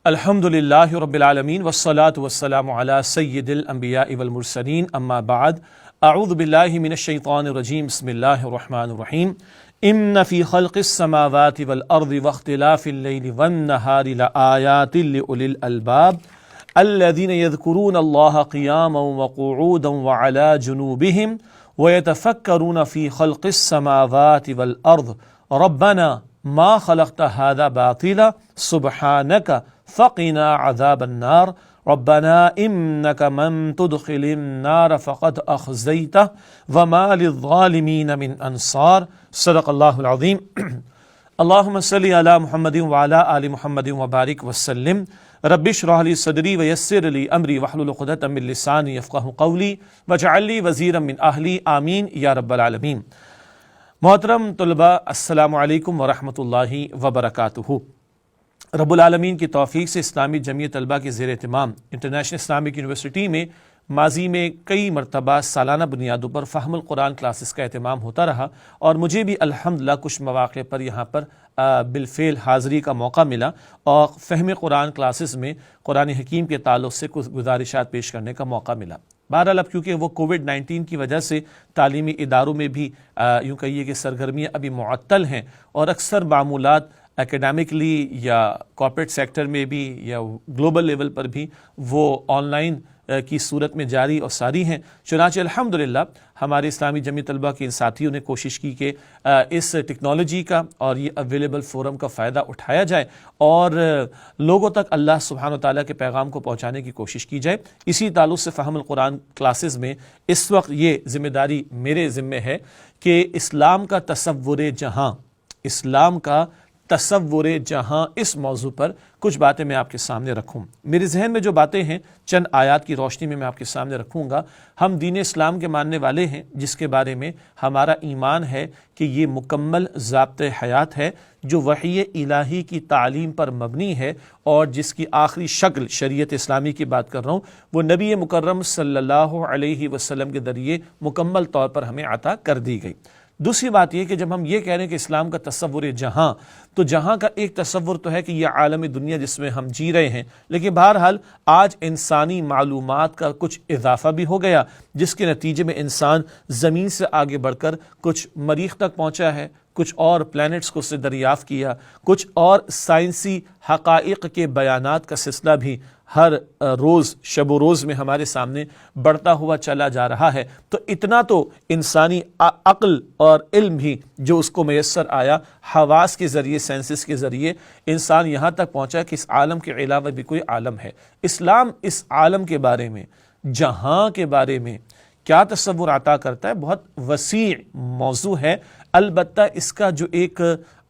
الحمدللہ رب العالمین والصلاة والسلام علی سید الانبیاء والمرسلین اما بعد اعوذ باللہ من الشیطان الرجیم بسم اللہ الرحمن الرحیم ان فی خلق السماوات والارض واختلاف اللیل والنہار لآیات لأولی الالباب الذین یذکرون اللہ قیاما وقعودا وعلی جنوبہم ویتفکرون فی خلق السماوات والارض ربنا ما خلقت هذا باطلا سبحانك فقنا عذاب النار ربنا إنك من تدخل النار فقد أخزيته وما للظالمين من أنصار صدق الله العظيم اللهم صل على محمد وعلى آل محمد وبارك وسلم رب اشرح لي صدري ويسر لي أمري واحلل عقدة من لساني يفقهوا قولي واجعل لي وزيرا من أهلي آمين يا رب العالمين۔ محترم طلباء السلام علیکم ورحمۃ اللہ وبرکاتہ۔ رب العالمین کی توفیق سے اسلامی جمعیت طلباء کے زیر اہتمام انٹرنیشنل اسلامک یونیورسٹی میں ماضی میں کئی مرتبہ سالانہ بنیادوں پر فہم القرآن کلاسز کا اہتمام ہوتا رہا، اور مجھے بھی الحمدللہ کچھ مواقع پر یہاں پر بالفعل حاضری کا موقع ملا اور فہم قرآن کلاسز میں قرآن حکیم کے تعلق سے کچھ گزارشات پیش کرنے کا موقع ملا۔ بہرحال اب کیونکہ وہ کووڈ-19 کی وجہ سے تعلیمی اداروں میں بھی یوں کہیے کہ سرگرمیاں ابھی معطل ہیں، اور اکثر معمولات اکیڈیمکلی یا کارپوریٹ سیکٹر میں بھی یا گلوبل لیول پر بھی وہ آن لائن کی صورت میں جاری اور ساری ہیں۔ چنانچہ الحمدللہ ہمارے اسلامی جمعیت طلباء کے ان ساتھیوں نے کوشش کی کہ اس ٹیکنالوجی کا اور یہ اویلیبل فورم کا فائدہ اٹھایا جائے اور لوگوں تک اللہ سبحانہ وتعالیٰ کے پیغام کو پہنچانے کی کوشش کی جائے۔ اسی تعلق سے فہم القرآن کلاسز میں اس وقت یہ ذمہ داری میرے ذمہ ہے کہ اسلام کا تصور جہاں اس موضوع پر کچھ باتیں میں آپ کے سامنے رکھوں۔ میرے ذہن میں جو باتیں ہیں چند آیات کی روشنی میں آپ کے سامنے رکھوں گا۔ ہم دین اسلام کے ماننے والے ہیں جس کے بارے میں ہمارا ایمان ہے کہ یہ مکمل ضابطۂ حیات ہے جو وحی الہی کی تعلیم پر مبنی ہے، اور جس کی آخری شکل شریعت اسلامی کی بات کر رہا ہوں وہ نبی مکرم صلی اللہ علیہ وسلم کے ذریعے مکمل طور پر ہمیں عطا کر دی گئی۔ دوسری بات یہ کہ جب ہم یہ کہہ رہے ہیں کہ اسلام کا تصور جہاں، تو جہاں کا ایک تصور تو ہے کہ یہ عالم دنیا جس میں ہم جی رہے ہیں، لیکن بہرحال آج انسانی معلومات کا کچھ اضافہ بھی ہو گیا، جس کے نتیجے میں انسان زمین سے آگے بڑھ کر کچھ مریخ تک پہنچا ہے، کچھ اور پلانٹس کو سے دریافت کیا، کچھ اور سائنسی حقائق کے بیانات کا سلسلہ بھی ہر روز شب و روز میں ہمارے سامنے بڑھتا ہوا چلا جا رہا ہے۔ تو اتنا تو انسانی عقل اور علم بھی جو اس کو میسر آیا حواس کے ذریعے، سینسز کے ذریعے، انسان یہاں تک پہنچا کہ اس عالم کے علاوہ بھی کوئی عالم ہے۔ اسلام اس عالم کے بارے میں، جہاں کے بارے میں کیا تصور عطا کرتا ہے، بہت وسیع موضوع ہے۔ البتہ اس کا جو ایک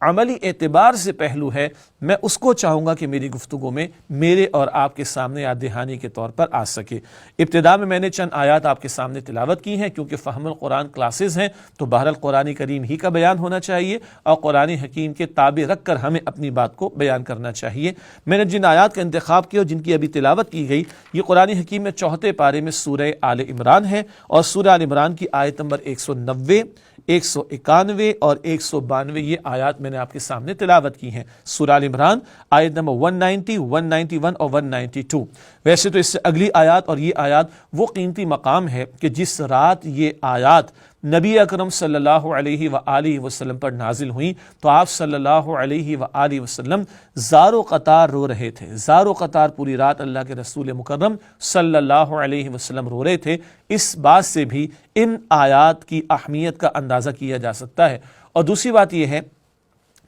عملی اعتبار سے پہلو ہے، میں اس کو چاہوں گا کہ میری گفتگو میں میرے اور آپ کے سامنے یاد دہانی کے طور پر آ سکے۔ ابتدا میں نے چند آیات آپ کے سامنے تلاوت کی ہیں، کیونکہ فہم القرآن کلاسز ہیں تو بہرحال قرآن کریم ہی کا بیان ہونا چاہیے اور قرآن حکیم کے تابع رکھ کر ہمیں اپنی بات کو بیان کرنا چاہیے۔ میں نے جن آیات کا انتخاب کیا اور جن کی ابھی تلاوت کی گئی، یہ قرآن حکیم میں 4 پارے میں سورہ آل عمران ہے، اور سورہ آل عمران کی آیت نمبر 190، 191 اور 192 یہ آیات میں نے آپ کے سامنے تلاوت کی ہیں۔ سورہ آل عمران آیت نمبر 190، 191 اور 192۔ ویسے تو اس سے اگلی آیات اور یہ آیات وہ قیمتی مقام ہے کہ جس رات یہ آیات نبی اکرم صلی اللہ علیہ وآلہ وسلم پر نازل ہوئیں تو آپ صلی اللہ علیہ وآلہ وسلم زار و قطار رو رہے تھے، زار و قطار پوری رات اللہ کے رسول مکرم صلی اللہ علیہ وسلم رو رہے تھے۔ اس بات سے بھی ان آیات کی اہمیت کا اندازہ کیا جا سکتا ہے۔ اور دوسری بات یہ ہے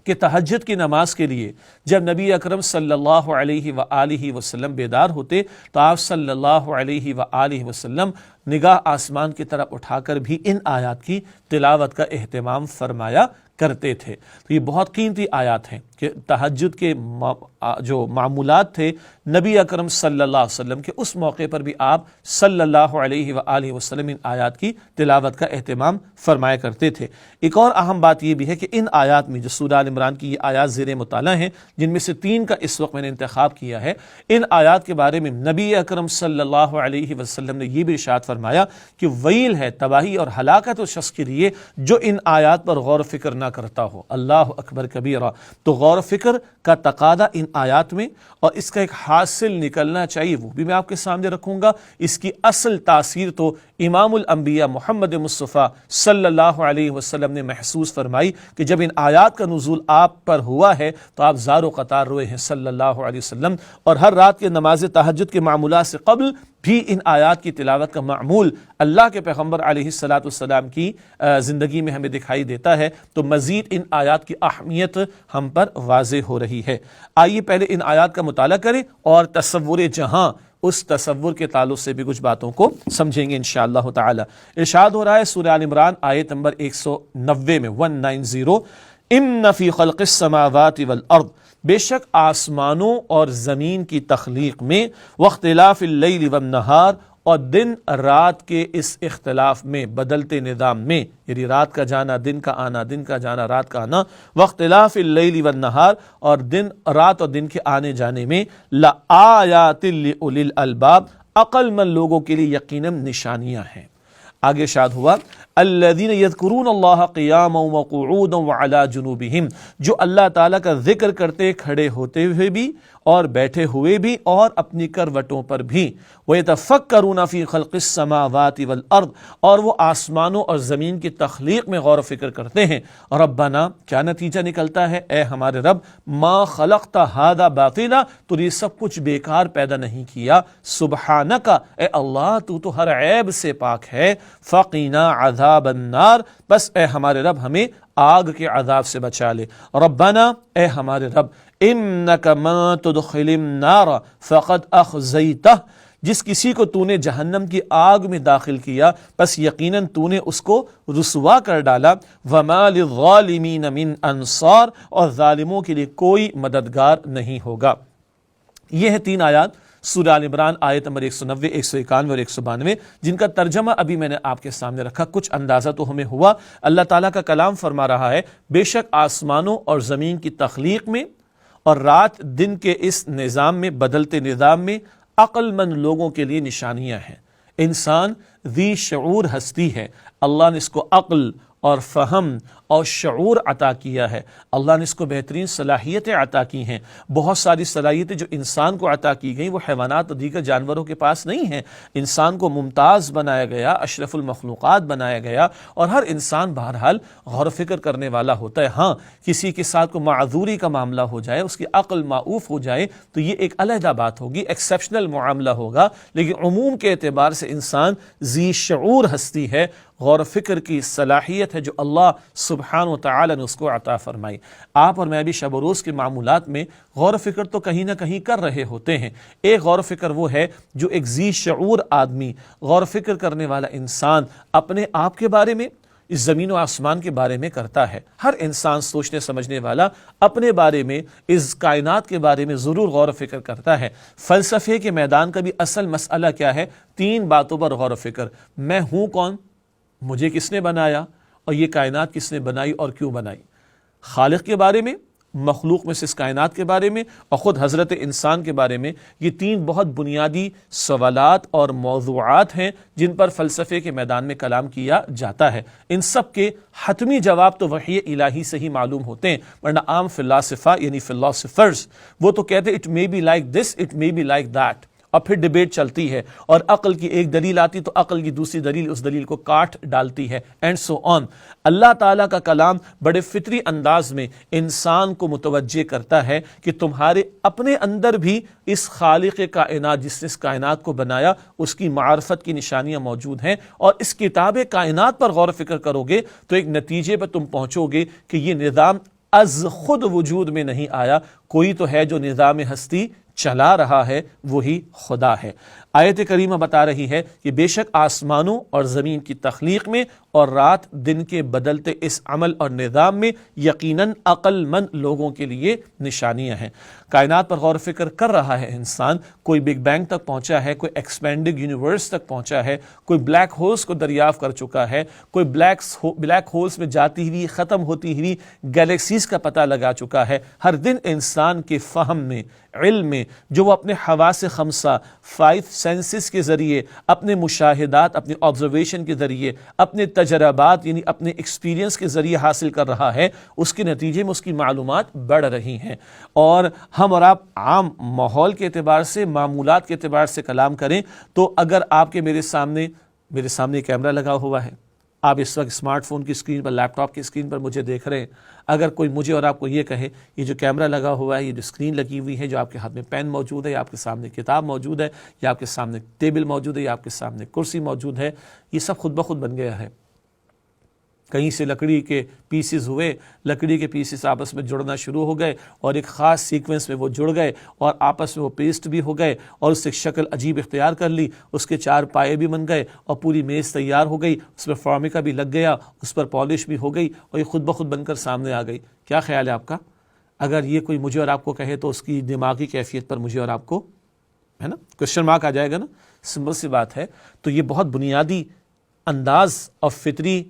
کہ تہجد کی نماز کے لیے جب نبی اکرم صلی اللہ علیہ وآلہ وسلم بیدار ہوتے تو آپ صلی اللہ علیہ وآلہ وسلم نگاہ آسمان کی طرف اٹھا کر بھی ان آیات کی تلاوت کا اہتمام فرمایا کرتے تھے۔ تو یہ بہت قیمتی آیات ہیں کہ تہجد کے جو معمولات تھے نبی اکرم صلی اللہ علیہ وسلم کے، اس موقع پر بھی آپ صلی اللہ علیہ وآلہ وسلم ان آیات کی تلاوت کا اہتمام فرمایا کرتے تھے۔ ایک اور اہم بات یہ بھی ہے کہ ان آیات میں جو سورہ آل عمران کی یہ آیات زیر مطالعہ ہیں، جن میں سے 3 کا اس وقت میں نے انتخاب کیا ہے، ان آیات کے بارے میں نبی اکرم صلی اللہ علیہ وسلم نے یہ بھی ارشاد فرمایا کہ ویل ہے، تباہی اور ہلاکت اس شخص کے لیے جو ان آیات پر غور و فکر نہ کرتا ہو۔ اللہ اکبر کبیرہ۔ تو غور غور و فکر کا تقاضا ان آیات میں اور اس کا ایک حاصل نکلنا چاہیے وہ بھی میں آپ کے سامنے رکھوں گا۔ اس کی اصل تاثیر تو امام الانبیاء محمد مصطفیٰ صلی اللہ علیہ وسلم نے محسوس فرمائی کہ جب ان آیات کا نزول آپ پر ہوا ہے تو آپ زار و قطار روئے ہیں صلی اللہ علیہ وسلم، اور ہر رات کے نماز تہجد کے معمولات سے قبل بھی ان آیات کی تلاوت کا معمول اللہ کے پیغمبر علیہ الصلاۃ والسلام کی زندگی میں ہمیں دکھائی دیتا ہے، تو مزید ان آیات کی اہمیت ہم پر واضح ہو رہی ہے۔ آئیے پہلے ان آیات کا مطالعہ کریں اور تصور جہاں، اس تصور کے تعلق سے بھی کچھ باتوں کو سمجھیں گے انشاءاللہ تعالی۔ ارشاد ہو رہا ہے سورہ آل عمران آیت نمبر 190 میں 190، ان فی خلق السماوات والارض، بے شک آسمانوں اور زمین کی تخلیق میں، واختلاف اللیل والنہار، اور دن رات کے اس اختلاف میں، بدلتے نظام میں، یعنی رات کا جانا دن کا آنا، دن کا جانا رات کا آنا، واختلاف اللیل والنہار، اور دن رات اور دن کے آنے جانے میں، لآیات لأولی الالباب، عقل مند لوگوں کے لیے یقیناً نشانیاں ہیں۔ آگے ارشاد ہوا الذین یذکرون اللہ قیاما وقعودا وعلی جنوبہم، جو اللہ تعالیٰ کا ذکر کرتے کھڑے ہوتے ہوئے بھی اور بیٹھے ہوئے بھی اور اپنی کروٹوں پر بھی، ویتفکرون فی خلق السماوات والارض، اور وہ آسمانوں اور زمین کی تخلیق میں غور و فکر کرتے ہیں۔ ربنا، کیا نتیجہ نکلتا ہے؟ اے ہمارے رب، ما خلقت ھذا باطلا، تو یہ سب کچھ بیکار پیدا نہیں کیا، سبحانک، اے اللہ تو ہر عیب سے پاک ہے، فقینا عذاب النار، بس اے ہمارے رب ہمیں آگ کے عذاب سے بچا لے۔ ربنا، اے ہمارے رب، انک من تدخل النار فقد اخزیتہ، جس کسی کو تو نے جہنم کی آگ میں داخل کیا بس یقیناً تو نے اس کو رسوا کر ڈالا، وما للظالمین من انصار، اور ظالموں کے لیے کوئی مددگار نہیں ہوگا۔ یہ ہے 3 آیات سورہ آل عمران آیت نمبر 190، 191 اور 192، جن کا ترجمہ ابھی میں نے آپ کے سامنے رکھا۔ کچھ اندازہ تو ہمیں ہوا، اللہ تعالیٰ کا کلام فرما رہا ہے بے شک آسمانوں اور زمین کی تخلیق میں اور رات دن کے اس نظام میں، بدلتے نظام میں، عقل مند لوگوں کے لیے نشانیاں ہیں۔ انسان ذی شعور ہستی ہے، اللہ نے اس کو عقل اور فہم اور شعور عطا کیا ہے، اللہ نے اس کو بہترین صلاحیتیں عطا کی ہیں۔ بہت ساری صلاحیتیں جو انسان کو عطا کی گئیں وہ حیوانات اور دیگر جانوروں کے پاس نہیں ہیں۔ انسان کو ممتاز بنایا گیا، اشرف المخلوقات بنایا گیا، اور ہر انسان بہرحال غور و فکر کرنے والا ہوتا ہے۔ ہاں، کسی کے ساتھ کوئی معذوری کا معاملہ ہو جائے، اس کی عقل معوف ہو جائے تو یہ ایک علیحدہ بات ہوگی، ایکسیپشنل معاملہ ہوگا، لیکن عموم کے اعتبار سے انسان ذی شعور ہستی ہے، غور و فکر کی صلاحیت ہے جو اللہ سبحانہ و تعالی نے اس کو عطا فرمائی۔ آپ اور میں بھی شب و روز کے معمولات میں غور و فکر تو کہیں نہ کہیں کر رہے ہوتے ہیں۔ ایک غور و فکر وہ ہے جو ایک ذی شعور آدمی، غور و فکر کرنے والا انسان اپنے آپ کے بارے میں، اس زمین و آسمان کے بارے میں کرتا ہے۔ ہر انسان سوچنے سمجھنے والا اپنے بارے میں، اس کائنات کے بارے میں ضرور غور و فکر کرتا ہے۔ فلسفے کے میدان کا بھی اصل مسئلہ کیا ہے؟ 3 باتوں پر غور و فکر۔ میں ہوں کون؟ مجھے کس نے بنایا؟ اور یہ کائنات کس نے بنائی اور کیوں بنائی؟ خالق کے بارے میں، مخلوق میں سے اس کائنات کے بارے میں، اور خود حضرت انسان کے بارے میں۔ یہ 3 بہت بنیادی سوالات اور موضوعات ہیں جن پر فلسفے کے میدان میں کلام کیا جاتا ہے۔ ان سب کے حتمی جواب تو وحی الہی سے ہی معلوم ہوتے ہیں، ورنہ عام فلاسفہ یعنی فلاسفرز وہ تو کہتے ہیں it may be like this, it may be like that، اور پھر ڈیبیٹ چلتی ہے، اور عقل کی ایک دلیل آتی تو عقل کی دوسری دلیل اس دلیل کو کاٹ ڈالتی ہے، اینڈ سو آن۔ اللہ تعالیٰ کا کلام بڑے فطری انداز میں انسان کو متوجہ کرتا ہے کہ تمہارے اپنے اندر بھی اس خالق کائنات جس نے اس کائنات کو بنایا اس کی معرفت کی نشانیاں موجود ہیں، اور اس کتاب کائنات پر غور و فکر کرو گے تو ایک نتیجے پر تم پہنچو گے کہ یہ نظام از خود وجود میں نہیں آیا، کوئی تو ہے جو نظام ہستی چلا رہا ہے، وہی خدا ہے۔ آیت کریمہ بتا رہی ہے کہ بے شک آسمانوں اور زمین کی تخلیق میں اور رات دن کے بدلتے اس عمل اور نظام میں یقیناً عقل مند لوگوں کے لیے نشانیاں ہیں۔ کائنات پر غور و فکر کر رہا ہے انسان، کوئی بگ بینگ تک پہنچا ہے، کوئی ایکسپینڈنگ یونیورس تک پہنچا ہے، کوئی بلیک ہولز کو دریافت کر چکا ہے، کوئی بلیک ہولز میں جاتی ہوئی ختم ہوتی ہوئی گیلیکسیز کا پتہ لگا چکا ہے۔ ہر دن انسان انسان کے فہم میں، علم میں، جو وہ اپنے حواس خمسہ 5 سینسز کے ذریعے، اپنے مشاہدات، اپنے آبزرویشن کے ذریعے، اپنے تجربات یعنی اپنے ایکسپیرینس کے ذریعے حاصل کر رہا ہے، اس کے نتیجے میں اس کی معلومات بڑھ رہی ہیں۔ اور ہم اور آپ عام ماحول کے اعتبار سے، معمولات کے اعتبار سے کلام کریں تو اگر آپ کے میرے سامنے کیمرہ لگا ہوا ہے، آپ اس وقت اسمارٹ فون کی اسکرین پر، لیپ ٹاپ کی اسکرین پر مجھے دیکھ رہے ہیں، اگر کوئی مجھے اور آپ کو یہ کہے یہ جو کیمرہ لگا ہوا ہے، یہ جو اسکرین لگی ہوئی ہے، جو آپ کے ہاتھ میں پین موجود ہے، یا آپ کے سامنے کتاب موجود ہے، یا آپ کے سامنے ٹیبل موجود ہے، یا آپ کے سامنے کرسی موجود ہے، یہ سب خود بخود بن گیا ہے۔ کہیں سے لکڑی کے پیسز ہوئے، لکڑی کے پیسز آپس میں جڑنا شروع ہو گئے اور ایک خاص سیکوینس میں وہ جڑ گئے اور آپس میں وہ پیسٹ بھی ہو گئے اور اس سے شکل عجیب اختیار کر لی، اس کے 4 پائے بھی بن گئے اور پوری میز تیار ہو گئی، اس پر فارمیکا بھی لگ گیا، اس پر پالش بھی ہو گئی اور یہ خود بخود بن کر سامنے آ گئی۔ کیا خیال ہے آپ کا؟ اگر یہ کوئی مجھے اور آپ کو کہے تو اس کی دماغی کیفیت پر مجھے اور آپ کو ہے نا کوشچن مارک آ جائے گا نا؟ سمپل سی بات ہے۔ تو یہ بہت بنیادی انداز اور فطری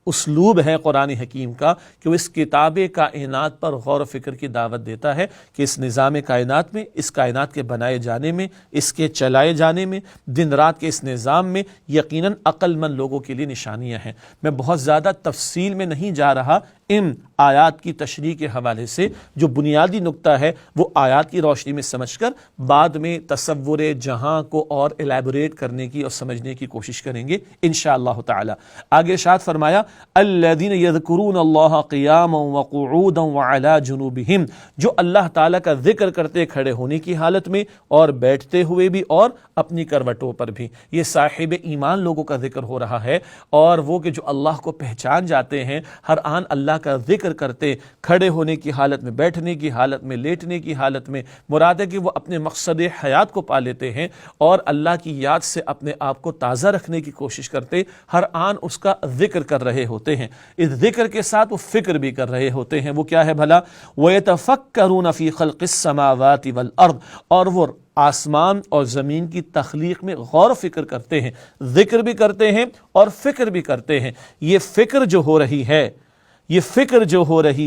اسلوب ہے قرآن حکیم کا کہ وہ اس کتاب کائنات پر غور و فکر کی دعوت دیتا ہے کہ اس نظام کائنات میں، اس کائنات کے بنائے جانے میں، اس کے چلائے جانے میں، دن رات کے اس نظام میں یقیناً عقل مند لوگوں کے لیے نشانیاں ہیں۔ میں بہت زیادہ تفصیل میں نہیں جا رہا، ان آیات کی تشریح کے حوالے سے جو بنیادی نقطہ ہے وہ آیات کی روشنی میں سمجھ کر بعد میں تصور جہاں کو اور الیبوریٹ کرنے کی اور سمجھنے کی کوشش کریں گے انشاءاللہ تعالی۔ آگے ارشاد فرمایا الذین یذکرون اللہ قیاما وقعودا وعلی جنوبہم، جو اللہ تعالیٰ کا ذکر کرتے کھڑے ہونے کی حالت میں اور بیٹھتے ہوئے بھی اور اپنی کروٹوں پر بھی۔ یہ صاحب ایمان لوگوں کا ذکر ہو رہا ہے، اور وہ کہ جو اللہ کو پہچان جاتے ہیں، ہر آن اللہ کا ذکر کرتے، کھڑے ہونے کی حالت میں، بیٹھنے کی حالت میں، لیٹنے کی حالت میں، مراد ہے کہ وہ اپنے مقصد حیات کو پا لیتے ہیں اور اللہ کی یاد سے اپنے آپ کو تازہ رکھنے کی کوشش کرتے، ہر آن اس کا ذکر کر رہے ہوتے ہیں۔ اس ذکر کے ساتھ وہ فکر بھی کر رہے ہوتے ہیں۔ وہ کیا ہے بھلا؟ وَيَتَفَكَّرُونَ فِي خَلْقِ السَّمَاوَاتِ وَالْأَرْضِ، اور وہ آسمان اور زمین کی تخلیق میں غور و فکر کرتے ہیں، ذکر بھی کرتے ہیں اور فکر بھی کرتے ہیں۔ یہ فکر جو ہو رہی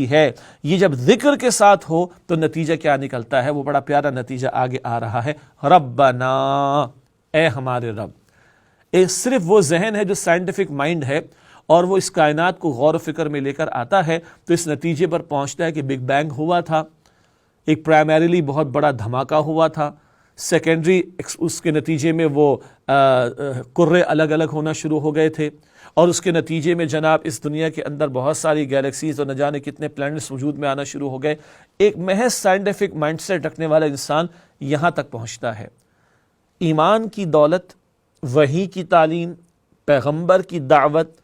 ہے، یہ جب ذکر کے ساتھ ہو تو نتیجہ کیا نکلتا ہے؟ وہ بڑا پیارا نتیجہ آگے آ رہا ہے، ربنا، اے ہمارے رب۔ صرف وہ ذہن ہے جو سائنٹیفک مائنڈ ہے اور وہ اس کائنات کو غور و فکر میں لے کر آتا ہے تو اس نتیجے پر پہنچتا ہے کہ بگ بینگ ہوا تھا، ایک پرائمریلی بہت بڑا دھماکہ ہوا تھا، سیکنڈری اس کے نتیجے میں وہ قرے الگ الگ ہونا شروع ہو گئے تھے، اور اس کے نتیجے میں جناب اس دنیا کے اندر بہت ساری گیلیکسیز اور نہ جانے کتنے پلانٹس وجود میں آنا شروع ہو گئے۔ ایک محض سائنٹیفک مائنڈ سیٹ رکھنے والا انسان یہاں تک پہنچتا ہے۔ ایمان کی دولت، وحی کی تعلیم، پیغمبر کی دعوت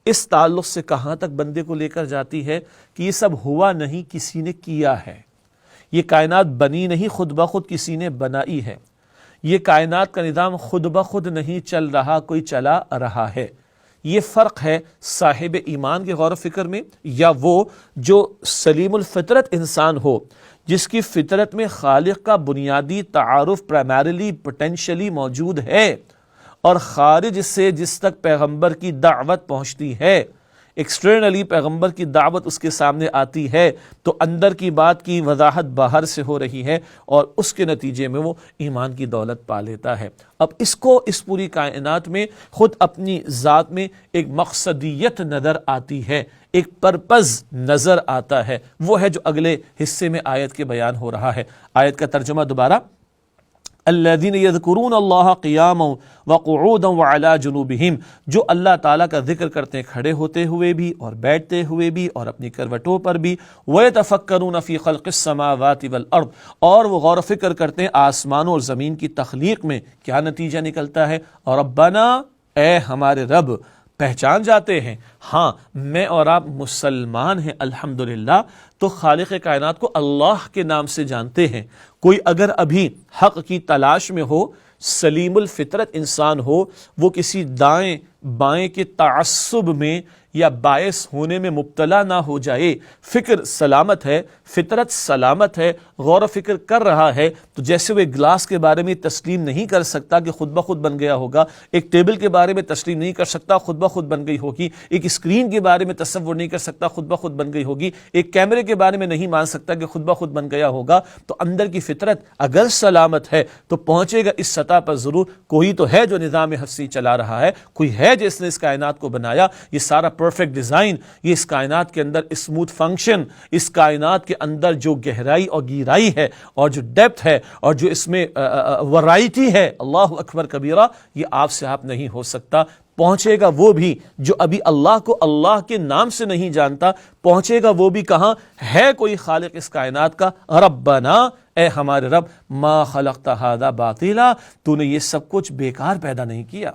اس تعلق سے کہاں تک بندے کو لے کر جاتی ہے کہ یہ سب ہوا نہیں، کسی نے کیا ہے۔ یہ کائنات بنی نہیں، خود بخود کسی نے بنائی ہے۔ یہ کائنات کا نظام خود بخود نہیں چل رہا، کوئی چلا رہا ہے۔ یہ فرق ہے صاحب ایمان کے غور و فکر میں، یا وہ جو سلیم الفطرت انسان ہو، جس کی فطرت میں خالق کا بنیادی تعارف پرائمریلی پوٹینشلی موجود ہے، اور خارج سے جس تک پیغمبر کی دعوت پہنچتی ہے، ایکسٹرنلی پیغمبر کی دعوت اس کے سامنے آتی ہے تو اندر کی بات کی وضاحت باہر سے ہو رہی ہے اور اس کے نتیجے میں وہ ایمان کی دولت پا لیتا ہے۔ اب اس کو اس پوری کائنات میں خود اپنی ذات میں ایک مقصدیت نظر آتی ہے، ایک پرپز نظر آتا ہے، وہ ہے جو اگلے حصے میں آیت کے بیان ہو رہا ہے۔ آیت کا ترجمہ دوبارہ، الذین یذکرون اللہ قیاما وقعودا وعلی جنوبہم، جو اللہ تعالیٰ کا ذکر کرتے ہیں کھڑے ہوتے ہوئے بھی اور بیٹھتے ہوئے بھی اور اپنی کروٹوں پر بھی، ویتفکرون فی خلق السماوات والارض، اور وہ غور و فکر کرتے ہیں آسمانوں اور زمین کی تخلیق میں۔ کیا نتیجہ نکلتا ہے؟ ربنا، اے ہمارے رب۔ پہچان جاتے ہیں، ہاں میں اور آپ مسلمان ہیں الحمدللہ، تو خالق کائنات کو اللہ کے نام سے جانتے ہیں۔ کوئی اگر ابھی حق کی تلاش میں ہو، سلیم الفطرت انسان ہو، وہ کسی دائیں بائیں کے تعصب میں یا باعث ہونے میں مبتلا نہ ہو جائے، فکر سلامت ہے، فطرت سلامت ہے، غور و فکر کر رہا ہے، تو جیسے وہ ایک گلاس کے بارے میں تسلیم نہیں کر سکتا کہ خود بخود بن گیا ہوگا، ایک ٹیبل کے بارے میں تسلیم نہیں کر سکتا خود بخود بن گئی ہوگی، ایک اسکرین کے بارے میں تصور نہیں کر سکتا خود بخود بن گئی ہوگی، ایک کیمرے کے بارے میں نہیں مان سکتا کہ خود بخود بن گیا ہوگا، تو اندر کی فطرت اگر سلامت ہے تو پہنچے گا اس سطح پر ضرور، کوئی تو ہے جو نظام ہستی چلا رہا ہے، کوئی ہے جس نے اس کائنات کو بنایا، یہ سارا پرفیکٹ ڈیزائن، یہ اس کائنات کے اندر اسموتھ فنکشن، اس کائنات کے اندر جو گہرائی اور گیرائی ہے اور جو ڈیپتھ ہے اور جو اس میں ورائٹی ہے، اللہ اکبر کبیرہ، یہ آپ سے آپ نہیں ہو سکتا۔ پہنچے گا وہ بھی جو ابھی اللہ کو اللہ کے نام سے نہیں جانتا، پہنچے گا وہ بھی کہاں ہے کوئی خالق اس کائنات کا، ربنا، اے ہمارے رب، ما خلقت ھذا باطلا، تو نے یہ سب کچھ بیکار پیدا نہیں کیا۔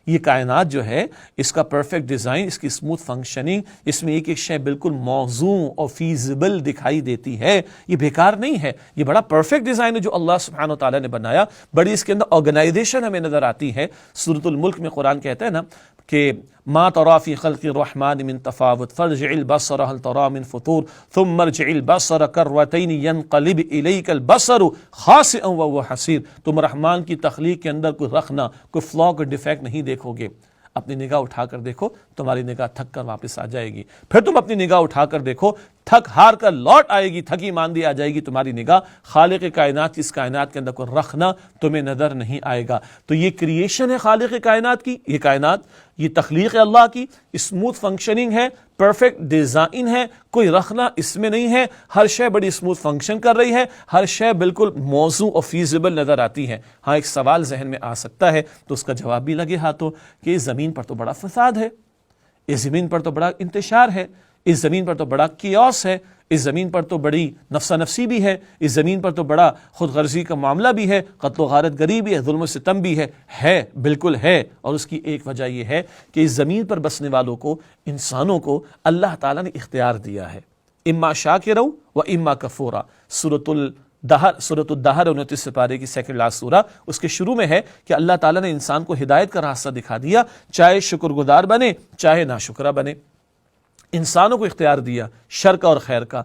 یہ کائنات جو ہے، اس کا پرفیکٹ ڈیزائن، اس کی اسموتھ فنکشننگ، اس میں ایک ایک شے بالکل موزوں اور فیزیبل دکھائی دیتی ہے، یہ بیکار نہیں ہے، یہ بڑا پرفیکٹ ڈیزائن ہے جو اللہ سبحانہ و تعالیٰ نے بنایا، بڑی اس کے اندر آرگنائزیشن ہمیں نظر آتی ہے۔ سورۃ الملک میں قرآن کہتا ہے نا کہ ما ترى في خلق الرحمن من تفاوت فارجع البصر هل ترى من فطور ثم ارجع البصر كرتين ينقلب اليك البصر خاسئا وهو حسير، تم رحمان کی تخلیق کے اندر کوئی رخنا، کوئی فلا، کوئی ڈیفیکٹ نہیں دیکھو گے، اپنی نگاہ اٹھا کر دیکھو، تمہاری نگاہ تھک کر واپس آ جائے گی، پھر تم اپنی نگاہ اٹھا کر دیکھو، تھک ہار کر لوٹ آئے گی، تھکی ماندی آ جائے گی تمہاری نگاہ، خالق کائنات کی اس کائنات کے اندر کوئی رخنا تمہیں نظر نہیں آئے گا۔ تو یہ کریشن ہے خالق کائنات کی، یہ کائنات، یہ تخلیق اللہ کی، اسموتھ فنکشننگ ہے، پرفیکٹ ڈیزائن ہے، کوئی رخنا اس میں نہیں ہے، ہر شے بڑی اسموتھ فنکشن کر رہی ہے، ہر شے بالکل موزوں اور فیزیبل نظر آتی ہے۔ ہاں ایک سوال ذہن میں آ سکتا ہے تو اس کا جواب بھی لگے ہاتھوں کہ اس زمین پر تو بڑا فساد ہے، اس زمین پر تو بڑا انتشار ہے، اس زمین پر تو بڑا کیوس ہے، اس زمین پر تو بڑی نفسا نفسی بھی ہے، اس زمین پر تو بڑا خود غرضی کا معاملہ بھی ہے، قتل و غارت گری بھی ہے، ظلم و ستم بھی ہے، بالکل ہے۔ اور اس کی ایک وجہ یہ ہے کہ اس زمین پر بسنے والوں کو، انسانوں کو اللہ تعالیٰ نے اختیار دیا ہے، اما شاکرا و اما کفورا۔ سورۃ الدہر 29 سپارے کی سیکنڈ لاسٹ سورہ، اس کے شروع میں ہے کہ اللہ تعالیٰ نے انسان کو ہدایت کا راستہ دکھا دیا، چاہے شکر گزار بنے چاہے ناشکرہ بنے، انسانوں کو اختیار دیا شر کا اور خیر کا،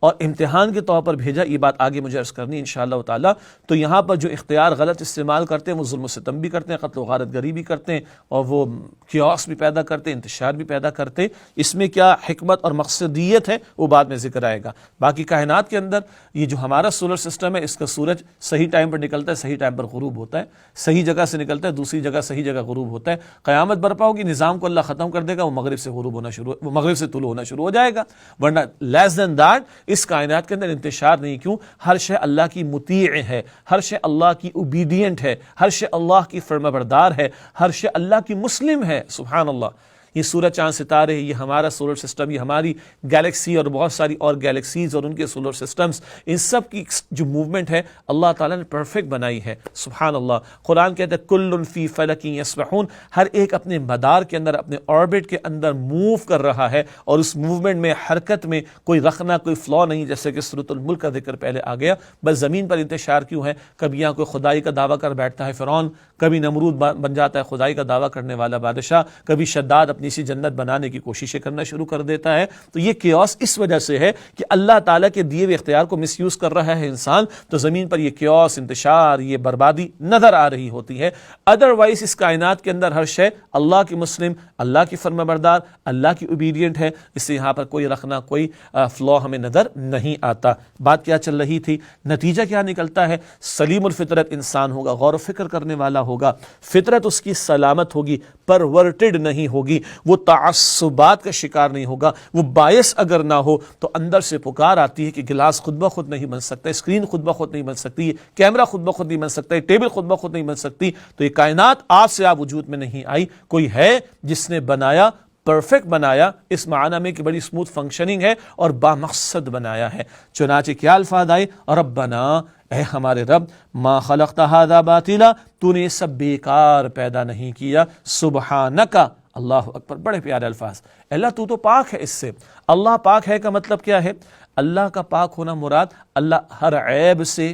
اور امتحان کے طور پر بھیجا۔ یہ بات آگے مجھے عرض کرنی انشاءاللہ تعالیٰ۔ تو یہاں پر جو اختیار غلط استعمال کرتے ہیں وہ ظلم و ستم بھی کرتے ہیں، قتل و غارت گری بھی کرتے ہیں، اور وہ کیوس بھی پیدا کرتے ہیں، انتشار بھی پیدا کرتے ہیں۔ اس میں کیا حکمت اور مقصدیت ہے وہ بعد میں ذکر آئے گا۔ باقی کائنات کے اندر یہ جو ہمارا سولر سسٹم ہے، اس کا سورج صحیح ٹائم پر نکلتا ہے، صحیح ٹائم پر غروب ہوتا ہے، صحیح جگہ سے نکلتا ہے، دوسری جگہ صحیح جگہ غروب ہوتا ہے۔ قیامت برپا ہوگی، نظام کو اللہ ختم کر دے گا، وہ مغرب سے غروب ہونا شروع، وہ مغرب سے طلوع ہونا شروع ہو جائے گا، ورنہ لیس دین دیٹ اس کائنات کے اندر انتشار نہیں۔ کیوں؟ ہر شے اللہ کی مطیع ہے، ہر شے اللہ کی اوبیڈینٹ ہے، ہر شے اللہ کی فرما بردار ہے، ہر شے اللہ کی مسلم ہے۔ سبحان اللہ۔ یہ سورج چاند ستارے، یہ ہمارا سولر سسٹم، یہ ہماری گیلیکسی اور بہت ساری اور گیلیکسیز اور ان کے سولر سسٹمز، ان سب کی جو موومنٹ ہے اللہ تعالیٰ نے پرفیکٹ بنائی ہے۔ سبحان اللہ۔ قرآن کہتا ہے کل فی فلک یسبحون، ہر ایک اپنے مدار کے اندر، اپنے آربٹ کے اندر موو کر رہا ہے، اور اس موومنٹ میں، حرکت میں کوئی رخنا، کوئی فلا نہیں، جیسے کہ سورۃ الملک کا ذکر پہلے آ گیا۔ بس زمین پر انتشار کیوں ہے؟ کبھی یہاں کوئی خدائی کا دعویٰ کر بیٹھتا ہے فرعون، کبھی نمرود بن جاتا ہے خدائی کا دعویٰ کرنے والا بادشاہ، کبھی شداد اپنی سی جنت بنانے کی کوششیں کرنا شروع کر دیتا ہے۔ تو یہ کیوس اس وجہ سے ہے کہ اللہ تعالیٰ کے دیے ہوئے اختیار کو مس یوز کر رہا ہے انسان، تو زمین پر یہ کیوس، انتشار، یہ بربادی نظر آ رہی ہوتی ہے۔ ادروائز اس کائنات کے اندر ہر شے اللہ کی مسلم، اللہ کی فرما بردار، اللہ کی اوبیڈینٹ ہے، اس سے یہاں پر کوئی رخنا، کوئی فلا ہمیں نظر نہیں آتا۔ بات کیا چل رہی تھی؟ نتیجہ کیا نکلتا ہے؟ سلیم الفطرت انسان ہوگا، غور و فکر کرنے والا ہوگا، فطرت اس کی سلامت ہوگی، پرورٹڈ نہیں ہوگی، وہ تعصبات کا شکار نہیں ہوگا۔ وہ باعث اگر نہ ہو تو اندر سے پکار آتی ہے کہ گلاس خود بخود نہیں بن سکتا، اسکرین خود بخود نہیں بن سکتی، کیمرہ خود بخود نہیں بن سکتا، ٹیبل خود بخود نہیں بن سکتی۔ تو یہ کائنات آپ سے آپ وجود میں نہیں آئی، کوئی ہے جس نے بنایا، پرفیکٹ بنایا، اس معنی میں کہ بڑی اسموتھ فنکشننگ ہے اور بامقصد بنایا ہے۔ چنانچہ کیا الفاظ آئے؟ ربنا، اے ہمارے رب، ما خلقت ھذا باطلا، تو نے یہ سب بیکار پیدا نہیں کیا، سبحانک، اللہ اکبر، بڑے پیارے الفاظ۔ اللہ تو پاک ہے اس سے۔ اللہ پاک ہے کا مطلب کیا ہے؟ اللہ کا پاک ہونا مراد اللہ ہر عیب سے،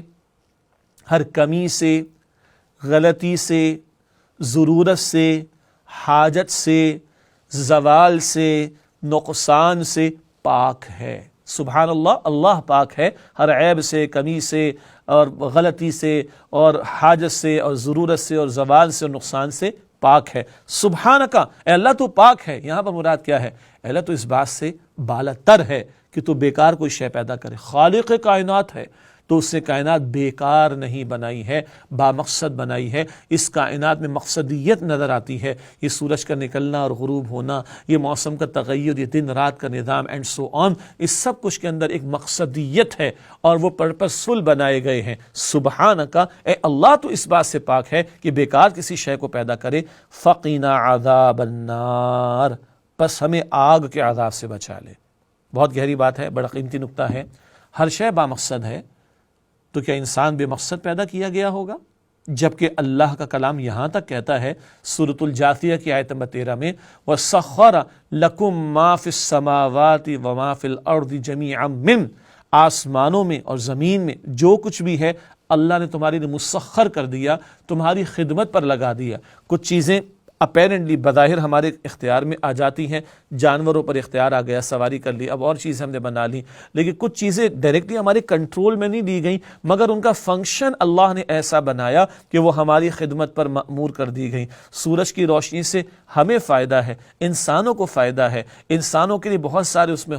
ہر کمی سے، غلطی سے، ضرورت سے، حاجت سے، زوال سے، نقصان سے پاک ہے۔ سبحان اللہ، اللہ پاک ہے ہر عیب سے، کمی سے اور غلطی سے اور حاجت سے اور ضرورت سے اور زوال سے اور نقصان سے پاک ہے۔ سبحانک، اے اللہ تو پاک ہے۔ یہاں پر مراد کیا ہے؟ اے اللہ تو اس بات سے بالا تر ہے کہ تو بیکار کوئی شے پیدا کرے، خالق کائنات ہے تو اس نے کائنات بیکار نہیں بنائی ہے، بامقصد بنائی ہے۔ اس کائنات میں مقصدیت نظر آتی ہے، یہ سورج کا نکلنا اور غروب ہونا، یہ موسم کا تغیر، یہ دن رات کا نظام اینڈ سو آن، اس سب کچھ کے اندر ایک مقصدیت ہے اور وہ پرپسفل بنائے گئے ہیں۔ سبحانک، اے اللہ تو اس بات سے پاک ہے کہ بیکار کسی شے کو پیدا کرے۔ فقنا عذاب النار، پس ہمیں آگ کے عذاب سے بچا لے۔ بہت گہری بات ہے، بڑا قیمتی نکتہ ہے۔ ہر شے بامقصد ہے تو کیا انسان بے مقصد پیدا کیا گیا ہوگا؟ جبکہ اللہ کا کلام یہاں تک کہتا ہے سورۃ الجاثیہ کی آیت نمبر 13 میں وَسَخَّرَ لَكُم مَّا فِي السَّمَاوَاتِ وَمَا فِي الْأَرْضِ جَمِيعًا مِّنْ، آسمانوں میں اور زمین میں جو کچھ بھی ہے اللہ نے تمہارے لیے مسخر کر دیا، تمہاری خدمت پر لگا دیا۔ کچھ چیزیں اپیرنٹلی بظاہر ہمارے اختیار میں آ جاتی ہیں، جانوروں پر اختیار آ گیا، سواری کر لی، اب اور چیزیں ہم نے بنا لی، لیکن کچھ چیزیں ڈائریکٹلی ہمارے کنٹرول میں نہیں دی گئیں، مگر ان کا فنکشن اللہ نے ایسا بنایا کہ وہ ہماری خدمت پر مأمور کر دی گئیں۔ سورج کی روشنی سے ہمیں فائدہ ہے، انسانوں کو فائدہ ہے، انسانوں کے لیے بہت سارے اس میں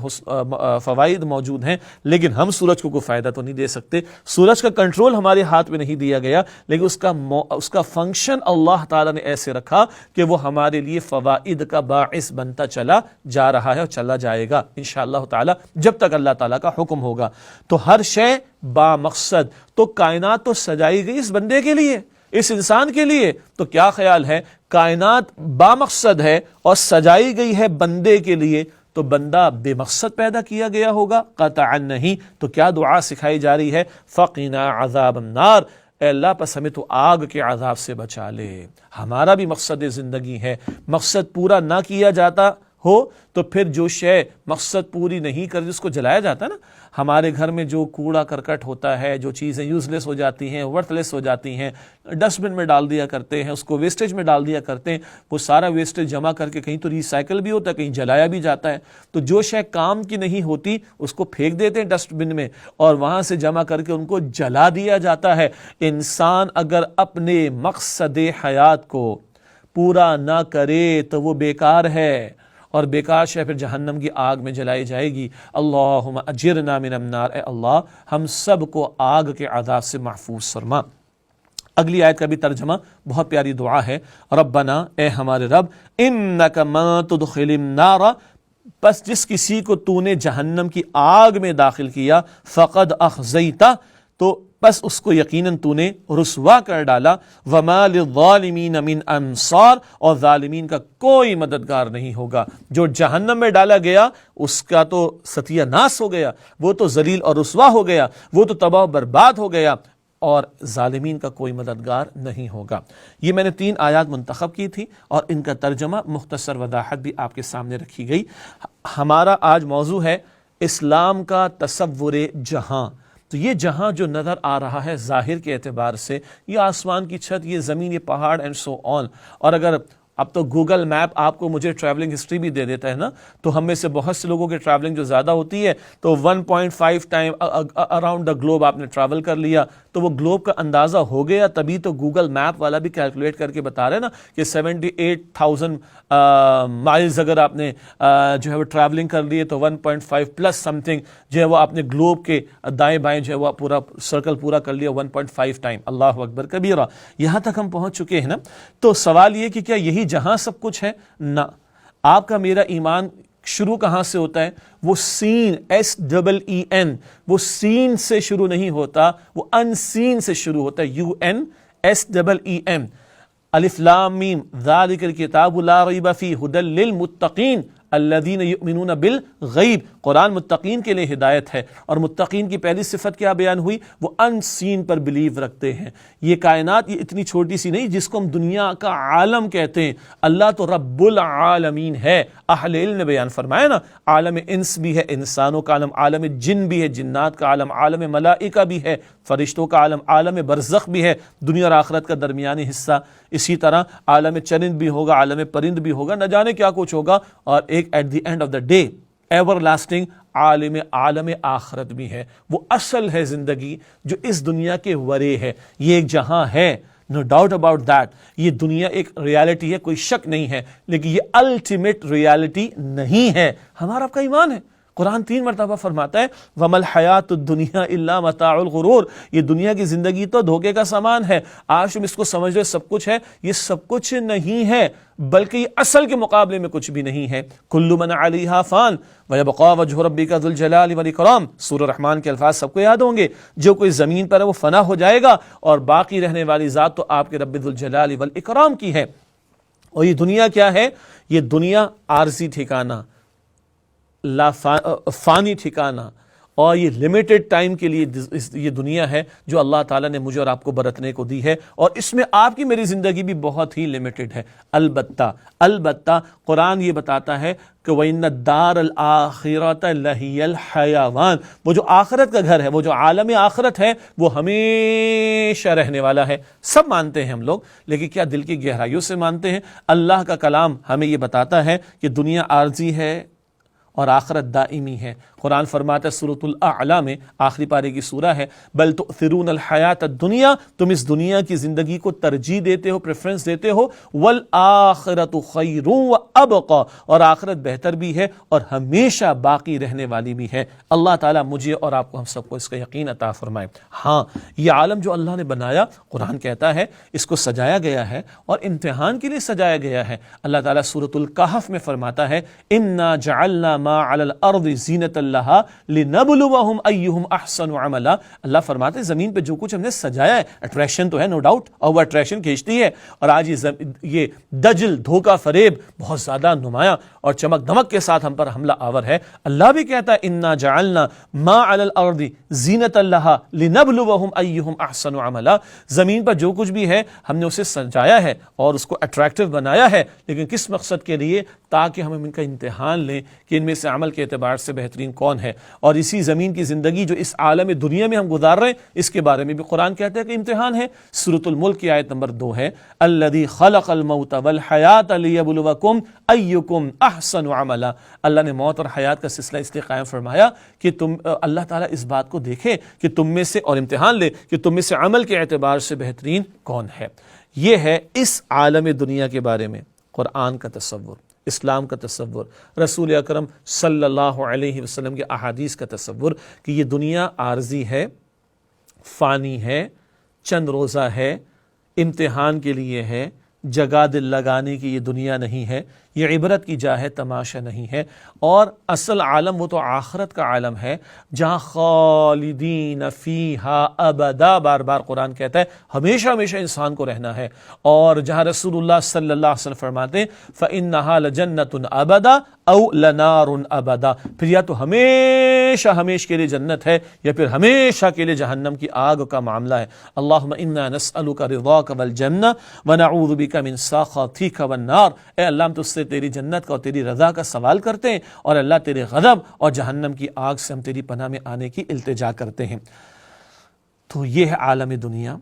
فوائد موجود ہیں، لیکن ہم سورج کو کوئی فائدہ تو نہیں دے سکتے۔ سورج کا کنٹرول ہمارے ہاتھ میں نہیں دیا گیا، لیکن اس کا فنکشن اللہ تعالیٰ نے ایسے رکھا کہ وہ ہمارے لیے فوائد کا باعث بنتا چلا جا رہا ہے اور چلا جائے گا انشاءاللہ تعالی جب تک اللہ تعالیٰ کا حکم ہوگا۔ تو ہر شے با مقصد، تو کائنات تو سجائی گئی اس بندے کے لیے، اس انسان کے لیے، تو کیا خیال ہے کائنات با مقصد ہے اور سجائی گئی ہے بندے کے لیے، تو بندہ بے مقصد پیدا کیا گیا ہوگا؟ قطعا نہیں۔ تو کیا دعا سکھائی جا رہی ہے؟ فقنا عذاب النار، اے اللہ پس ہمیں تو آگ کے عذاب سے بچا لے۔ ہمارا بھی مقصد زندگی ہے، مقصد پورا نہ کیا جاتا ہو تو پھر جو شے مقصد پوری نہیں کر جس کو جلایا جاتا ہے نا، ہمارے گھر میں جو کوڑا کرکٹ ہوتا ہے، جو چیزیں یوز لیس ہو جاتی ہیں، ورتھ لیس ہو جاتی ہیں، ڈسٹ بن میں ڈال دیا کرتے ہیں، اس کو ویسٹیج میں ڈال دیا کرتے ہیں، وہ سارا ویسٹیج جمع کر کے کہیں تو ریسائیکل بھی ہوتا ہے، کہیں جلایا بھی جاتا ہے۔ تو جو شے کام کی نہیں ہوتی اس کو پھینک دیتے ہیں ڈسٹ بن میں اور وہاں سے جمع کر کے ان کو جلا دیا جاتا ہے۔ انسان اگر اپنے مقصد حیات کو پورا نہ کرے تو وہ بیکار ہے، اور بیکار شے پھر جہنم کی آگ میں جلائی جائے گی۔ اللہم اجرنا من النار، اے اللہ ہم سب کو آگ کے عذاب سے محفوظ فرما۔ اگلی آیت کا بھی ترجمہ بہت پیاری دعا ہے، ربنا، اے ہمارے رب، انک من تدخل النار، پس جس کسی کو تو نے جہنم کی آگ میں داخل کیا، فقد اخزیتہ، تو بس اس کو یقیناً تو نے رسوا کر ڈالا، وما للظالمین من انصار، اور ظالمین کا کوئی مددگار نہیں ہوگا۔ جو جہنم میں ڈالا گیا اس کا تو ستیہ ناس ہو گیا، وہ تو ذلیل اور رسوا ہو گیا، وہ تو تباہ و برباد ہو گیا، اور ظالمین کا کوئی مددگار نہیں ہوگا۔ یہ میں نے 3 آیات منتخب کی تھی اور ان کا ترجمہ مختصر وضاحت بھی آپ کے سامنے رکھی گئی۔ ہمارا آج موضوع ہے اسلام کا تصور جہاں۔ تو یہ جہاں جو نظر آ رہا ہے ظاہر کے اعتبار سے، یہ آسمان کی چھت، یہ زمین، یہ پہاڑ اینڈ سو آن، اور اگر اب تو گوگل میپ آپ کو مجھے ٹریولنگ ہسٹری بھی دے دیتا ہے نا، تو ہم میں سے بہت سے لوگوں کی ٹریولنگ جو زیادہ ہوتی ہے تو 1.5 ٹائم اراؤنڈ دا گلوب آپ نے ٹریول کر لیا، تو وہ گلوب کا اندازہ ہو گیا، تبھی تو گوگل میپ والا بھی کیلکولیٹ کر کے بتا رہے نا کہ 78,000 مائلز اگر آپ نے جو ہے وہ ٹریولنگ کر لیے تو 1.5 پلس سم تھنگ جو ہے وہ آپ نے گلوب کے دائیں بائیں جو ہے وہ پورا سرکل پورا کر لیا 1.5 ٹائم۔ اللہ اکبر کبیرہ، یہاں تک ہم پہنچ چکے ہیں نا۔ تو سوال یہ کہ کیا یہی جہاں سب کچھ ہے؟ نہ، آپ کا میرا ایمان شروع کہاں سے ہوتا ہے؟ وہ سین، SEEN، وہ سین سے شروع نہیں ہوتا، وہ ان سین سے شروع ہوتا ہے، UNSEEN۔ الف لام میم ذالک الکتاب لا ریب فیہ ھدی للمتقین، الذین یؤمنون بالغیب، قرآن متقین کے لیے ہدایت ہے، اور متقین کی پہلی صفت کیا بیان ہوئی؟ وہ ان سین پر بلیو رکھتے ہیں۔ یہ کائنات یہ اتنی چھوٹی سی نہیں جس کو ہم دنیا کا عالم کہتے ہیں، اللہ تو رب العالمین ہے۔ اہل علم نے بیان فرمایا نا، عالم انس بھی ہے، انسانوں کا عالم، عالم جن بھی ہے، جنات کا عالم، عالم ملائکہ بھی ہے، فرشتوں کا عالم، عالم برزخ بھی ہے، دنیا اور آخرت کا درمیانی حصہ، اسی طرح عالم چرند بھی ہوگا، عالم پرند بھی ہوگا، نہ جانے کیا کچھ ہوگا، اور ایک at the end of the day everlasting عالم آخرت بھی ہے۔ وہ اصل ہے زندگی جو اس دنیا کے ورے ہے، یہ ایک جہاں ہے، نو ڈاؤٹ اباؤٹ دیٹ، یہ دنیا ایک ریالٹی ہے، کوئی شک نہیں ہے، لیکن یہ الٹیمیٹ ریالٹی نہیں ہے۔ ہمارا آپ کا ایمان ہے۔ قرآن 3 مرتبہ فرماتا ہے وَمَا الْحَيَاةُ الدُّنْيَا إِلَّا مَتَاعُ الْغُرُورِ، یہ دنیا کی زندگی تو دھوکے کا سامان ہے۔ آج تم اس کو سمجھ رہے سب کچھ ہے، یہ سب کچھ نہیں ہے، بلکہ یہ اصل کے مقابلے میں کچھ بھی نہیں ہے۔ كُلُّ مَنْ عَلَيْهَا فَانٍ وَيَبْقَىٰ وَجْهُ رَبِّكَ ذُو الْجَلَالِ وَالْإِكْرَامِ، سورہ رحمان کے الفاظ سب کو یاد ہوں گے، جو کوئی زمین پر ہے وہ فنا ہو جائے گا، اور باقی رہنے والی ذات تو آپ کے رب ذو الجلال والإکرام کی ہے۔ اور یہ دنیا کیا ہے؟ یہ دنیا عارضی ٹھکانہ، فانی ٹھکانہ، اور یہ لمیٹڈ ٹائم کے لیے یہ دنیا ہے جو اللہ تعالیٰ نے مجھے اور آپ کو برتنے کو دی ہے، اور اس میں آپ کی میری زندگی بھی بہت ہی لمیٹڈ ہے۔ البتہ قرآن یہ بتاتا ہے کہ وَإِنَّ الدَّارَ الْآخِرَةَ لَهِيَ الْحَيَوَانُ، وہ جو آخرت کا گھر ہے، وہ جو عالم آخرت ہے، وہ ہمیشہ رہنے والا ہے۔ سب مانتے ہیں ہم لوگ، لیکن کیا دل کی گہرائیوں سے مانتے ہیں؟ اللہ کا کلام ہمیں یہ بتاتا ہے کہ دنیا عارضی ہے اور آخرت دائمی ہے۔ قرآن فرماتا ہے سورۃ الاعلی میں، آخری پارے کی سورہ ہے، بل تؤثرون الحیات الدنیا، تم اس دنیا کی زندگی کو ترجیح دیتے ہو، پریفرنس دیتے ہو، والآخرۃ خیر وابقی، اور آخرت بہتر بھی ہے اور ہمیشہ باقی رہنے والی بھی ہے۔ اللہ تعالیٰ مجھے اور آپ کو، ہم سب کو اس کا یقین عطا فرمائے۔ ہاں، یہ عالم جو اللہ نے بنایا، قرآن کہتا ہے اس کو سجایا گیا ہے اور امتحان کے لیے سجایا گیا ہے۔ اللہ تعالیٰ سورۃ الکہف میں فرماتا ہے انا جعلنا ما علی الارض زینۃ لہا لنبلوہم ایہم احسن عملا، اللہ فرماتے ہیں زمین پہ جو کچھ ہم نے سجایا ہے، اٹریکشن تو ہے نو ڈاؤٹ، اور وہ اٹریکشن کھینچتی ہے، اور آج یہ دجل، دھوکہ فریب بہت زیادہ نمایاں اور چمک دمک کے ساتھ ہم پر حملہ آور ہے۔ اللہ بھی کہتا ہے انا جعلنا ما علی الارض زینۃ لہا لنبلوہم ایہم احسن عملا، زمین پر جو کچھ بھی ہے ہم نے اسے سجایا ہے اور اس کو اٹریکٹیو بنایا ہے، لیکن کس مقصد کے لیے؟ تاکہ ہم ان کا امتحان لیں کہ ان میں سے عمل کے اعتبار سے بہترین کون ہے۔ اور اسی زمین کی زندگی جو اس عالم دنیا میں ہم گزار رہے ہیں، اس کے بارے میں بھی قرآن کہتا ہے کہ امتحان ہے۔ سورۃ الملک کی آیت نمبر 2 ہے الذی خلق الموت والحیات لیبلوکم ایکم احسن عملا، اللہ نے موت اور حیات کا سلسلہ اس لیے قائم فرمایا کہ اللہ تعالیٰ اس بات کو دیکھے کہ تم میں سے، اور امتحان لے کہ تم میں سے عمل کے اعتبار سے بہترین کون ہے۔ یہ ہے اس عالم دنیا کے بارے میں قرآن کا تصور، اسلام کا تصور، رسول اکرم صلی اللہ علیہ وسلم کے احادیث کا تصور کہ یہ دنیا عارضی ہے، فانی ہے، چند روزہ ہے، امتحان کے لیے ہے، جگہ دل لگانے کی یہ دنیا نہیں ہے، یہ عبرت کی جا ہے، تماشا نہیں ہے، اور اصل عالم وہ تو آخرت کا عالم ہے جہاں خالدین فیہا ابدا، بار بار قرآن کہتا ہے ہمیشہ ہمیشہ انسان کو رہنا ہے، اور جہاں رسول اللہ صلی اللہ علیہ وسلم فرماتے ہیں فَإِنَّهَا لَجَنَّةٌ أَبَدًا أَوْ لَنَارٌ أَبَدًا، پھر یا تو ہمیشہ ہمیشہ کے لیے جنت ہے یا پھر ہمیشہ کے لیے جہنم کی آگ کا معاملہ ہے۔ اللہم انا نسألک رضاک والجنہ ونعوذ بک من سخطک والنار، اے اللہ ہم تجھ سے تیری جنت کا اور تیری رضا کا سوال کرتے ہیں، اور اللہ تیرے غضب اور جہنم کی آگ سے ہم تیری پناہ میں آنے کی التجا کرتے ہیں۔ تو یہ ہے عالم دنیا۔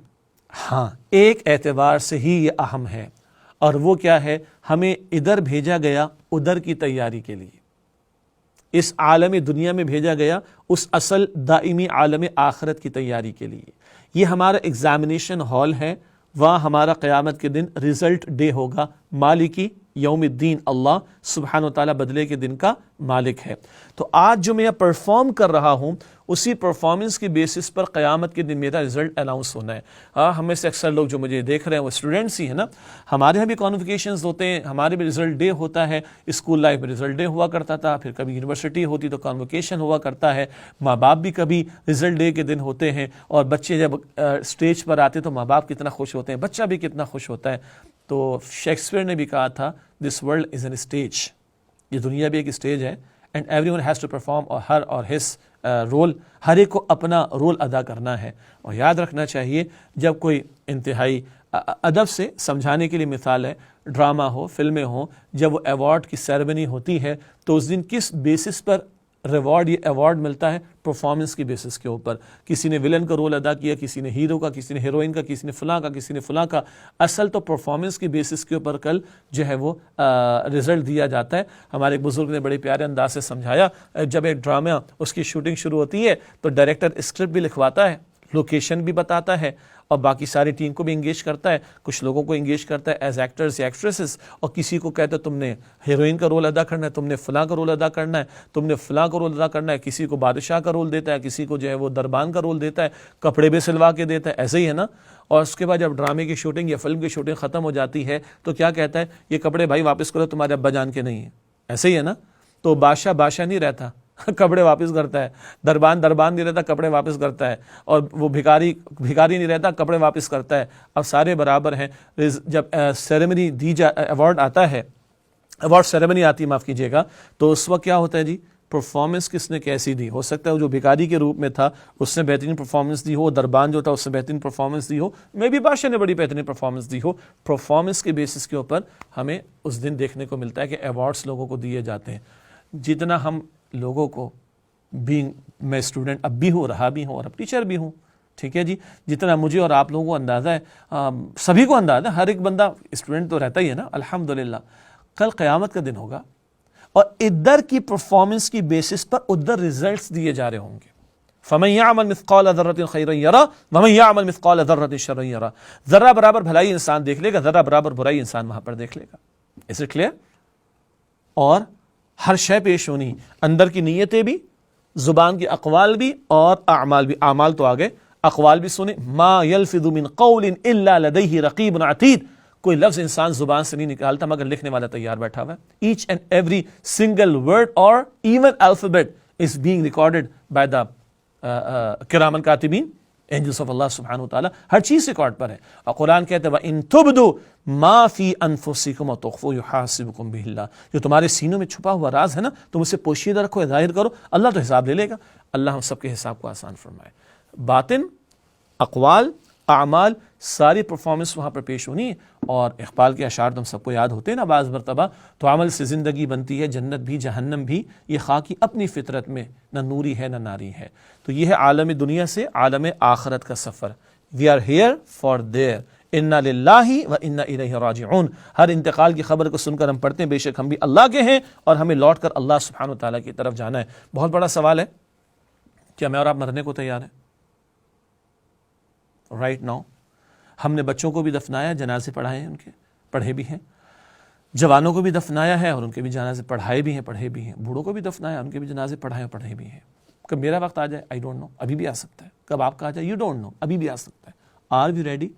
ہاں، ایک اعتبار سے ہی یہ اہم ہے، اور وہ کیا ہے؟ ہمیں ادھر بھیجا گیا ادھر کی تیاری کے لیے، اس عالم دنیا میں بھیجا گیا اس اصل دائمی عالم آخرت کی تیاری کے لیے۔ یہ ہمارا ایگزامینیشن ہال ہے، وہاں ہمارا قیامت کے دن ریزلٹ ڈے ہوگا۔ مالکی یوم الدین، اللہ سبحانہ و تعالیٰ بدلے کے دن کا مالک ہے۔ تو آج جو میں پرفارم کر رہا ہوں، اسی پرفارمنس کی بیسس پر قیامت کے دن میرا رزلٹ اناؤنس ہونا ہے۔ ہمیں سے اکثر لوگ جو مجھے دیکھ رہے ہیں وہ اسٹوڈنٹس ہی ہیں نا، ہمارے یہاں بھی کانوکیشنز ہوتے ہیں، ہمارے بھی رزلٹ ڈے ہوتا ہے، اسکول لائف میں رزلٹ ڈے ہوا کرتا تھا، پھر کبھی یونیورسٹی ہوتی تو کانوکیشن ہوا کرتا ہے، ماں باپ بھی کبھی رزلٹ ڈے کے دن ہوتے ہیں، اور بچے جب اسٹیج پر آتے تو ماں باپ کتنا خوش ہوتے ہیں، بچہ بھی کتنا خوش ہوتا ہے۔ تو شیکسپیئر نے بھی کہا تھا this world is an stage, یہ دنیا بھی ایک اسٹیج ہے and everyone has to perform اور ہر اور ہز رول، ہر ایک کو اپنا رول ادا کرنا ہے. اور یاد رکھنا چاہیے جب کوئی انتہائی ادب سے سمجھانے کے لیے مثال ہے، ڈرامہ ہو، فلمیں ہوں، جب وہ ایوارڈ کی سیریمنی ہوتی ہے تو اس دن کس بیسس پر یہ ایوارڈ ملتا ہے؟ پرفارمنس کی بیسس کے اوپر. کسی نے ولن کا رول ادا کیا، کسی نے ہیرو کا، کسی نے ہیروئن کا، کسی نے فلاں کا، کسی نے فلاں کا. اصل تو پرفارمنس کی بیسس کے اوپر کل جو ہے وہ رزلٹ دیا جاتا ہے. ہمارے ایک بزرگ نے بڑے پیارے انداز سے سمجھایا، جب ایک ڈرامہ اس کی شوٹنگ شروع ہوتی ہے تو ڈائریکٹر اسکرپٹ بھی لکھواتا ہے، لوکیشن بھی بتاتا ہے، اور باقی ساری ٹیم کو بھی انگیج کرتا ہے. کچھ لوگوں کو انگیج کرتا ہے ایز ایکٹرز یا ایکٹریسز، اور کسی کو کہتا ہے تم نے ہیروئن کا رول ادا کرنا ہے، تم نے فلاں کا رول ادا کرنا ہے، تم نے فلاں کا رول ادا کرنا ہے. کسی کو بادشاہ کا رول دیتا ہے، کسی کو جو ہے وہ دربان کا رول دیتا ہے، کپڑے بھی سلوا کے دیتا ہے. ایسے ہی ہے نا. اور اس کے بعد جب ڈرامے کی شوٹنگ یا فلم کی شوٹنگ ختم ہو جاتی ہے تو کیا کہتا ہے؟ یہ کپڑے بھائی واپس کرو، تمہارے ابا جان کے نہیں ہیں. ایسے ہی ہے نا. تو بادشاہ بادشاہ نہیں رہتا، کپڑے واپس کرتا ہے. دربان نہیں رہتا، کپڑے واپس کرتا ہے. اور وہ بھکاری نہیں رہتا، کپڑے واپس کرتا ہے. اب سارے برابر ہیں. جب سیریمنی ایوارڈ آتا ہے، ایوارڈ سیریمنی آتی ہے، معاف کیجیے گا، تو اس وقت کیا ہوتا ہے جی؟ پرفارمنس کس نے کیسی دی؟ ہو سکتا ہے جو بھکاری کے روپ میں تھا اس نے بہترین پرفارمنس دی ہو، دربان جو تھا اس نے بہترین پرفارمنس دی ہو، میں بھی بادشاہ نے بڑی بہترین پرفارمنس دی ہو. پرفارمنس کے بیسس کے اوپر ہمیں اس دن دیکھنے کو ملتا ہے کہ ایوارڈز لوگوں کو دیے جاتے ہیں. جتنا ہم لوگوں کو میں اسٹوڈنٹ اب بھی ہوں، رہا بھی ہوں اور اب ٹیچر بھی ہوں، ٹھیک ہے جی، جتنا مجھے اور آپ لوگوں کو اندازہ ہے، سبھی کو اندازہ ہے، ہر ایک بندہ اسٹوڈنٹ تو رہتا ہی ہے نا الحمدللہ. کل قیامت کا دن ہوگا اور ادھر کی پرفارمنس کی بیسس پر ادھر ریزلٹس دیے جا رہے ہوں گے. فَمَن يَعْمَلْ مِثْقَالَ ذَرَّةٍ خَيْرًا يَرَهُ وَمَن يَعْمَلْ مِثْقَالَ ذَرَّةٍ شَرًّا يَرَهُ. ذرہ برابر بھلائی انسان دیکھ لے گا، ذرہ برابر برائی انسان وہاں پر دیکھ لے گا. اس سے کلیئر؟ اور ہر شے پیش ہونی، اندر کی نیتیں بھی، زبان کے اقوال بھی اور اعمال بھی. اعمال تو آگے، اقوال بھی سنیں. ما يلفظ من قول الا لديه رقیب عتید. کوئی لفظ انسان زبان سے نہیں نکالتا مگر لکھنے والا تیار بیٹھا ہوا ہے. Each and every single word اور even alphabet is being recorded by the کرامن کاتبین، اینجلس آف اللہ سبحانہ وتعالی. ہر چیز ریکارڈ پر ہے. اور قرآن کہتا ہے وَإِن تُبْدُوا مَا فِي أَنفُسِكُمْ وَتُخْفُوهُ يُحَاسِبُكُم بِهِ اللَّهُ. جو تمہارے سینوں میں چھپا ہوا راز ہے نا، تم اسے پوشیدہ رکھو، ظاہر کرو، اللہ تو حساب لے لے گا. اللہ ہم سب کے حساب کو آسان فرمائے. باطن، اقوال، اعمال، ساری پرفارمنس وہاں پر پیش ہونی ہے. اور اقبال کے اشعار تو ہم سب کو یاد ہوتے ہیں نا بعض مرتبہ، تو عمل سے زندگی بنتی ہے، جنت بھی جہنم بھی، یہ خاکی اپنی فطرت میں نہ نوری ہے نہ ناری ہے. تو یہ ہے عالم دنیا سے عالم آخرت کا سفر. We are here for there, انا للہ و انا الیہ راجعون. ہر انتقال کی خبر کو سن کر ہم پڑھتے ہیں بے شک ہم بھی اللہ کے ہیں اور ہمیں لوٹ کر اللہ سبحانہ و تعالیٰ کی طرف جانا ہے. بہت بڑا سوال ہے، کیا میں اور آپ مرنے کو تیار ہیں؟ Right now. ہم نے بچوں کو بھی دفنایا، جنازے پڑھائے ہیں، ان کے پڑھے بھی ہیں. جوانوں کو بھی دفنایا ہے اور ان کے بھی جنازے پڑھائے بھی ہیں، پڑھے بھی ہیں. بوڑھوں کو بھی دفنایا، ان کے بھی جنازے پڑھائے اور پڑھے بھی ہیں. کب میرا وقت آ جائے آئی ڈونٹ نو، ابھی بھی آ سکتا ہے. کب آپ کا آ جائے یو ڈونٹ نو، ابھی بھی آ سکتا ہے. Are we ready?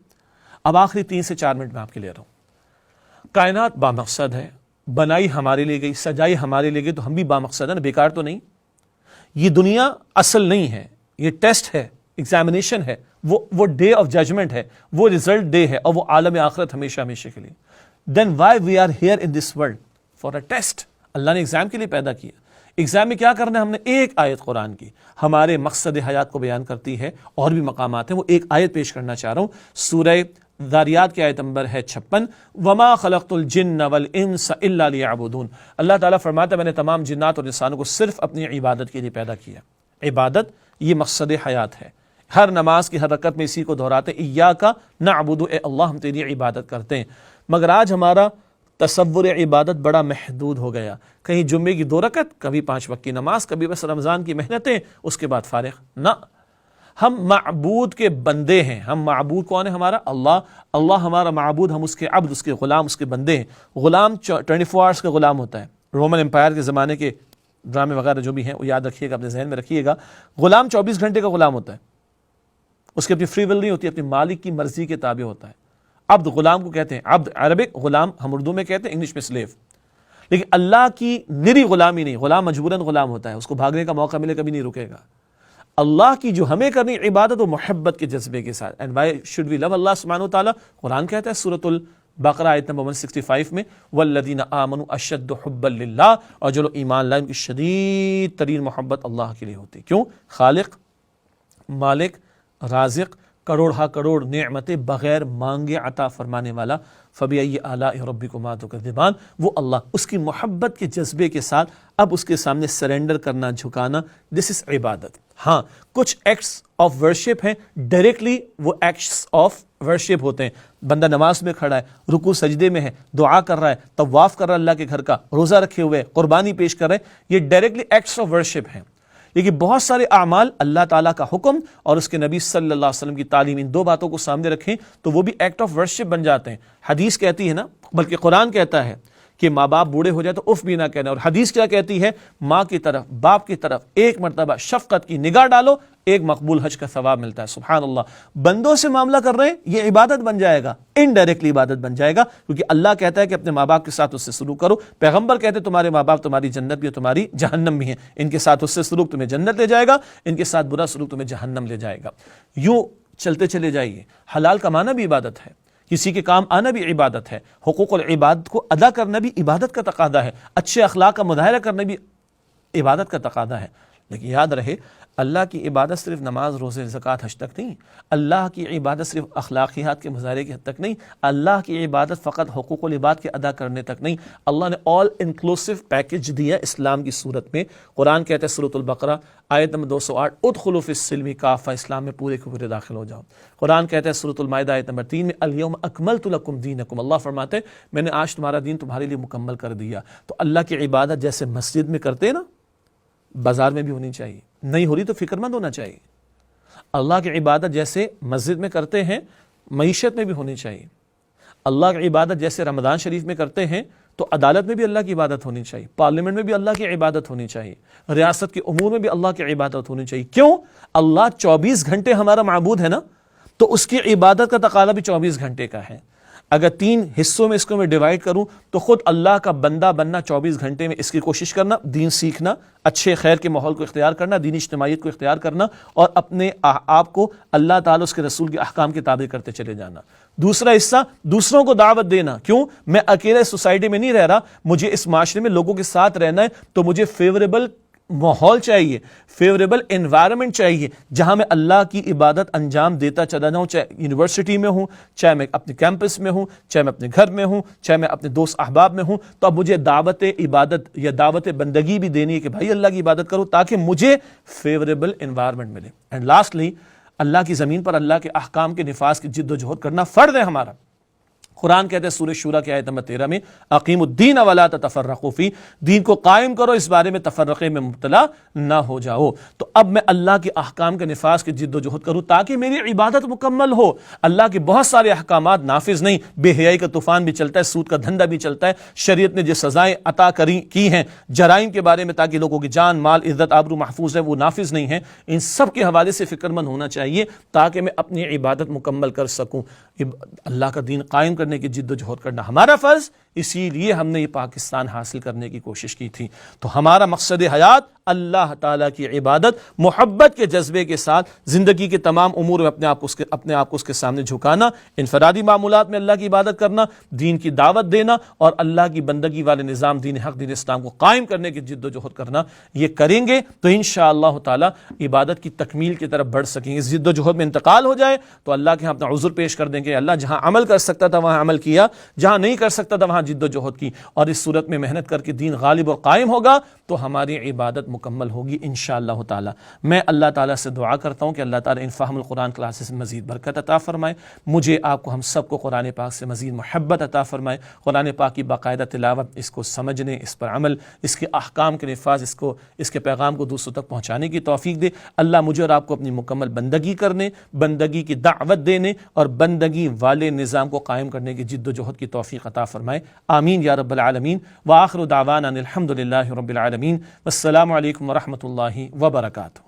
اب آخری 3 سے 4 منٹ میں آپ کے لے رہا ہوں. کائنات بامقصد ہے، بنائی ہمارے لیے گئی، سجائی ہمارے لیے گئی، تو ہم بھی بامقصد ہیں، بیکار تو نہیں. یہ دنیا اصل نہیں ہے، یہ ٹیسٹ ہے، ایگزامینیشن ہے، وہ ڈے آف ججمنٹ ہے، وہ ریزلٹ ڈے ہے، اور وہ عالم آخرت ہمیشہ ہمیشہ کے لیے. Then why we are here in this world? For a test. Allah نے ایگزام کے لیے پیدا کیا. ایگزام میں کیا کرنا ہے ہم نے؟ ایک آیت قرآن کی ہمارے مقصد حیات کو بیان کرتی ہے. اور بھی مقامات ہیں، وہ ایک آیت پیش کرنا چاہ رہا ہوں. سورہ ذاریات کی آیت نمبر ہے 56. وما خلقت الجن والانس الا لیعبدون. اللہ تعالیٰ فرماتا ہے میں نے تمام جنات اور انسانوں کو صرف اپنی عبادت کے لیے پیدا کیا. عبادت یہ مقصد حیات ہے. ہر نماز کی ہر رکعت میں اسی کو دہراتے ہیں، ایاک نعبد، اے اللہ ہم تیری عبادت کرتے ہیں. مگر آج ہمارا تصور عبادت بڑا محدود ہو گیا. کہیں جمعے کی 2 رکعت، کبھی 5 وقت کی نماز، کبھی بس رمضان کی محنتیں، اس کے بعد فارغ. نہ، ہم معبود کے بندے ہیں. ہم معبود کون ہے؟ ہمارا اللہ. اللہ ہمارا معبود، ہم اس کے عبد، اس کے غلام، اس کے بندے ہیں. غلام 24 آورس کا غلام ہوتا ہے. رومن امپائر کے زمانے کے ڈرامے وغیرہ جو بھی ہیں وہ یاد رکھیے گا، اپنے ذہن میں رکھیے گا. غلام 24 گھنٹے کا غلام ہوتا ہے. اس کی اپنی فری ول نہیں ہوتی، اپنی مالک کی مرضی کے تابع ہوتا ہے. عبد غلام کو کہتے ہیں، عبد عربک، غلام ہم اردو میں کہتے ہیں، انگلش میں سلیو. لیکن اللہ کی نری غلامی نہیں، غلام مجبوراً غلام ہوتا ہے، اس کو بھاگنے کا موقع ملے کبھی نہیں رکے گا. اللہ کی جو ہمیں کرنی عبادت و محبت کے جذبے کے ساتھ. اینڈ وائی شوڈ وی لو اللہ سبحانہ و تعالیٰ؟ قرآن کہتا ہے سورۃ بقرہ آیت نمبر 165 میں والذین آمنوا اشد حبا للہ، اور جو لوگ ایمان لائے ان کی شدید ترین محبت اللہ کے لیے ہوتی. کیوں؟ خالق، مالک، رازق، کروڑ کروڑ نعمتیں بغیر مانگے عطا فرمانے والا، فبأي آلاء ربكما تكذبان، وہ اللہ، اس کی محبت کے جذبے کے ساتھ اب اس کے سامنے سرنڈر کرنا، جھکانا، دس از عبادت. ہاں کچھ ایکٹس آف ورشپ ہیں، ڈائریکٹلی وہ ایکٹس آف ورشپ ہوتے ہیں. بندہ نماز میں کھڑا ہے، رکوع سجدے میں ہے، دعا کر رہا ہے، طواف کر رہا ہے اللہ کے گھر کا، روزہ رکھے ہوئے، قربانی پیش کر رہے ہیں، یہ ڈائریکٹلی ایکٹس آف ورشپ ہیں. لیکن بہت سارے اعمال اللہ تعالیٰ کا حکم اور اس کے نبی صلی اللہ علیہ وسلم کی تعلیم، ان دو باتوں کو سامنے رکھیں تو وہ بھی ایکٹ آف ورشپ بن جاتے ہیں. حدیث کہتی ہے نا، بلکہ قرآن کہتا ہے کہ ماں باپ بوڑھے ہو جائے تو اف بھی نہ کہنا، اور حدیث کیا کہتی ہے؟ ماں کی طرف، باپ کی طرف ایک مرتبہ شفقت کی نگاہ ڈالو، ایک مقبول حج کا ثواب ملتا ہے. سبحان اللہ. بندوں سے معاملہ کر رہے ہیں، یہ عبادت بن جائے گا، انڈائریکٹلی عبادت بن جائے گا، کیونکہ اللہ کہتا ہے کہ اپنے ماں باپ کے ساتھ اس سے سلوک کرو. پیغمبر کہتے ہیں تمہارے ماں باپ تمہاری جنت بھی ہے، تمہاری جہنم بھی ہے، ان کے ساتھ اس سے سلوک تمہیں جنت لے جائے گا، ان کے ساتھ برا سلوک تمہیں جہنم لے جائے گا. یوں چلتے چلے جائیے. حلال کمانا بھی عبادت ہے، کسی کے کام آنا بھی عبادت ہے، حقوق العباد کو ادا کرنا بھی عبادت کا تقاضا ہے، اچھے اخلاق کا مظاہرہ کرنا بھی عبادت کا تقاضا ہے. لیکن یاد رہے اللہ کی عبادت صرف نماز، روزے، زکوٰۃ، حج تک نہیں. اللہ کی عبادت صرف اخلاقیات کے مظاہرے کی حد تک نہیں. اللہ کی عبادت فقط حقوق العباد کے ادا کرنے تک نہیں. اللہ نے آل انکلوسیو پیکج دیا اسلام کی صورت میں. قرآن کہتا ہے سورۃ البقرہ آیت نمبر 208 ادخلوا فی السلم کافہ، اسلام میں پورے کے پورے داخل ہو جاؤ. قرآن کہتا ہے سورۃ المائدہ آیت نمبر 3 میں الیوم اکملت لکم دینکم، اللہ فرماتے ہیں میں نے آج تمہارا دین تمہارے لیے مکمل کر دیا. تو اللہ کی عبادت جیسے مسجد میں کرتے ہیں نا، بازار میں بھی ہونی چاہیے. نہیں ہو رہی تو فکر مند ہونا چاہیے. اللہ کی عبادت جیسے مسجد میں کرتے ہیں، معیشت میں بھی ہونی چاہیے. اللہ کی عبادت جیسے رمضان شریف میں کرتے ہیں تو عدالت میں بھی اللہ کی عبادت ہونی چاہیے، پارلیمنٹ میں بھی اللہ کی عبادت ہونی چاہیے، ریاست کے امور میں بھی اللہ کی عبادت ہونی چاہیے. کیوں؟ اللہ 24 گھنٹے ہمارا معبود ہے نا، تو اس کی عبادت کا تقاضا بھی 24 گھنٹے کا ہے. اگر 3 حصوں میں اس کو میں ڈیوائڈ کروں تو خود اللہ کا بندہ بننا 24 گھنٹے میں اس کی کوشش کرنا، دین سیکھنا، اچھے خیر کے ماحول کو اختیار کرنا، دینی اجتماعیت کو اختیار کرنا، اور اپنے آپ کو اللہ تعالیٰ اس کے رسول کے احکام کے تابع کرتے چلے جانا. دوسرا حصہ دوسروں کو دعوت دینا. کیوں؟ میں اکیلے سوسائٹی میں نہیں رہ رہا، مجھے اس معاشرے میں لوگوں کے ساتھ رہنا ہے، تو مجھے فیوریبل ماحول چاہیے، فیوریبل انوائرمنٹ چاہیے جہاں میں اللہ کی عبادت انجام دیتا چلا جاؤں. چاہے یونیورسٹی میں ہوں، چاہے میں اپنے کیمپس میں ہوں، چاہے میں اپنے گھر میں ہوں، چاہے میں اپنے دوست احباب میں ہوں، تو اب مجھے دعوت عبادت یا دعوت بندگی بھی دینی ہے کہ بھائی اللہ کی عبادت کرو تاکہ مجھے فیوریبل انوائرمنٹ ملے. اینڈ لاسٹلی اللہ کی زمین پر اللہ کے احکام کے نفاذ کی جد و جہد کرنا فرض ہے ہمارا. قرآن کہتے ہیں سورہ شورى کی آیت نمبر 13 میں اقیم الدین ولا تتفرقوا فی، دین کو قائم کرو، اس بارے میں تفرقے میں مبتلا نہ ہو جاؤ. تو اب میں اللہ کے احکام کے نفاذ کی جد و جہد کروں تاکہ میری عبادت مکمل ہو. اللہ کے بہت سارے احکامات نافذ نہیں، بے حیائی کا طوفان بھی چلتا ہے، سود کا دھندا بھی چلتا ہے، شریعت نے جو سزائیں عطا کی ہیں جرائم کے بارے میں تاکہ لوگوں کی جان، مال، عزت، آبرو محفوظ ہے، وہ نافذ نہیں ہیں. ان سب کے حوالے سے فکر مند ہونا چاہیے تاکہ میں اپنی عبادت مکمل کر سکوں. اللہ کا دین قائم کرنے کی جد و جہد کرنا ہمارا فرض، اسی لیے ہم نے یہ پاکستان حاصل کرنے کی کوشش کی تھی. تو ہمارا مقصد حیات اللہ تعالیٰ کی عبادت، محبت کے جذبے کے ساتھ زندگی کے تمام امور میں اپنے آپ کو اس کے سامنے جھکانا، انفرادی معمولات میں اللہ کی عبادت کرنا، دین کی دعوت دینا، اور اللہ کی بندگی والے نظام دین حق، دین اسلام کو قائم کرنے کی جد و جہد کرنا. یہ کریں گے تو انشاءاللہ تعالیٰ عبادت کی تکمیل کی طرف بڑھ سکیں گے. اس جد و جہد میں انتقال ہو جائے تو اللہ کے ہاں اپنا عذر پیش کر دیں گے، اللہ جہاں عمل کر سکتا تھا وہاں عمل کیا، جہاں نہیں کر سکتا تھا وہاں جد و جہد کی. اور اس صورت میں محنت کر کے دین غالب اور قائم ہوگا تو ہماری عبادت مکمل ہوگی انشاءاللہ تعالی. میں اللہ تعالیٰ سے دعا کرتا ہوں کہ اللہ تعالیٰ ان فہم القرآن کلاسز میں مزید برکت عطا فرمائے، مجھے آپ کو ہم سب کو قرآن پاک سے مزید محبت عطا فرمائے، قرآن پاک کی باقاعدہ تلاوت، اس کو سمجھنے، اس پر عمل، اس کے احکام کے نفاذ، اس کے پیغام کو دوسروں تک پہنچانے کی توفیق دے. اللہ مجھے اور آپ کو اپنی مکمل بندگی کرنے، بندگی کی دعوت دینے اور بندگی والے نظام کو قائم کرنے کی جد و جہد کی توفیق عطا فرمائے. آمین یا رب العالمین. وآخر دعوانا الحمد للہ رب العالمین. والسلام علیکم ورحمۃ اللہ وبرکاتہ.